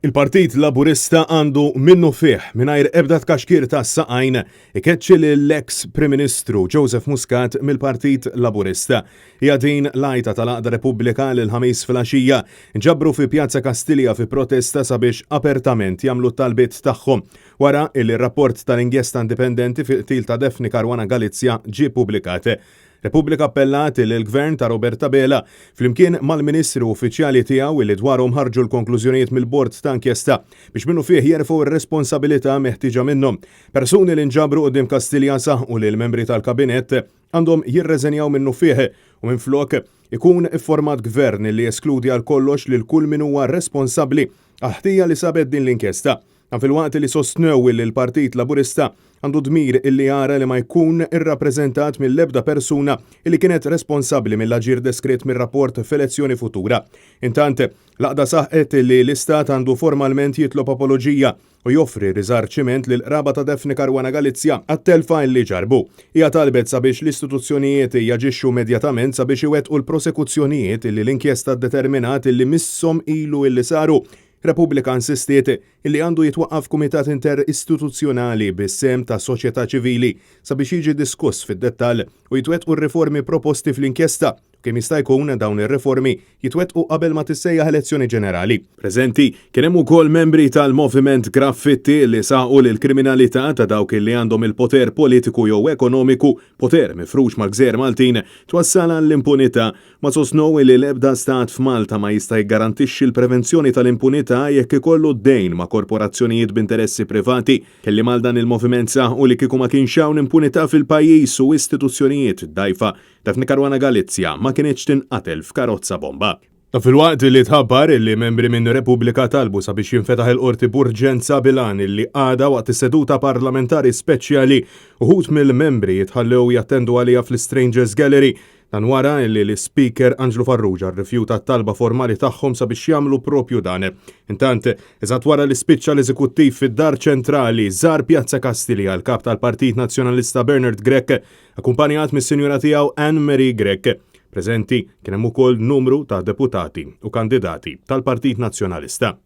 Il-Partit Laburista għandu minnu fih mingħajr ebda tkaxkir ta' saqajn ikeċċi l-ex Prim Ministru Joseph Muscat mill-Partit Laburista. Hija din l-għajta tal-Għaqda Repubblika l-ħamis filgħaxija ġabru fi Pjazza Kastilja fi protesta sabiex apertament jagħmlu t-talbiet tagħhom wara il-rapport tal-inkjesta indipendenti fil-qtil ta' Daphne Caruana Galizia ġie pubblikat. Repubblika appellat il-Gvern ta' Roberta Bela flimkien mal-Ministru uffiċjali tiegħu li dwarhom ħarġu l-konklużjonijiet mill-bord ta' inkjesta biex minnu fih jerfgħu r-responsabilità meħtieġa minnhom. Persuni li nġabru quddiem Kastilja saħqu li l-membri tal-Kabinett għandhom jirreżenjaw minnu fih u minflok ikun ifformat gvern li jeskludi għal kollox lil kull min huwa responsabbli għal-ħtija li sabet din l-inkjesta. Fil-waqt li sostnew li l-Partit Laburista għandu dmir illi jara li ma jkun irrappreżentat mill-ebda persuna illi kienet responsabbli mill-aġir deskritt mir-rapport f'elezzjoni futura. Intant, l-Għaqda saħqet li l-Istat għandu formalment jitlob apoloġija u joffri riżarċiment lil qraba ta' Daphne Caruana Galizia għat-telfa illi ġarbu. Hija talbet sabiex l-istituzzjonijiet jaġixxu immedjatament sabiex iwettqu l-prosekuzzjonijiet illi l-inkjesta determinat illi misshom ilu illi saru. Repubblika insistiet illi għandu jitwaqqaf kumitat interistituzzjonali bis-sem ta' soċjetà ċivili sabiex jiġi diskuss fid-dettall u jitwettqu r-riformi proposti fl-inkjesta kemm jista' jkun dawn ir-riformi jitwettqu qabel ma tissejjaħ elezzjoni ġenerali. Preżenti kien hemm ukoll membri tal-Moviment Graffiti li saqu lil kriminalità ta' dawk li għandhom il-poter politiku jew ekonomiku, poter mifrux mal-Gżejjer Maltin, twassal għall-impunità ma sostnew li l-ebda stat f'Malta ma jista' jiggarantixxi l-prevenzjoni tal-impunità jekk ikollu d-dejn ma' korporazzjonijiet b'interessi privati. Kelli mal dan il-moviment saħu li kieku ma kienx hawn impunità fil-pajjiż u istituzzjonijiet dgħajfa Daphne Caruana Galizia ma kienx tinqatel f'karozza bomba. Fil-waqt li tħabbar li membri minn Repubblika talbu sabiex jinfetaħ il-qorti b'urġenza bilan li għada waqt is-seduta parlamentari speċjali uħud mill-membri jitħallew jattendu għalija fl-Strangers Gallery dan wara li l-Speaker Angelo Farrugia rrifjuta t-talba formali tagħhom sabiex jagħmlu propju dan. Intant, eżatt wara li spiċċa l-Eżekuttiv fid-Dar Ċentrali żar Pjazza Kastilja l-kap tal-Partit Nazzjonalista Bernard Grech, akkumpanjat mis-sinjura tiegħu Anne Marie Grech. Preżenti kien hemm ukoll numru ta' deputati u kandidati tal-Partit Nazzjonalista.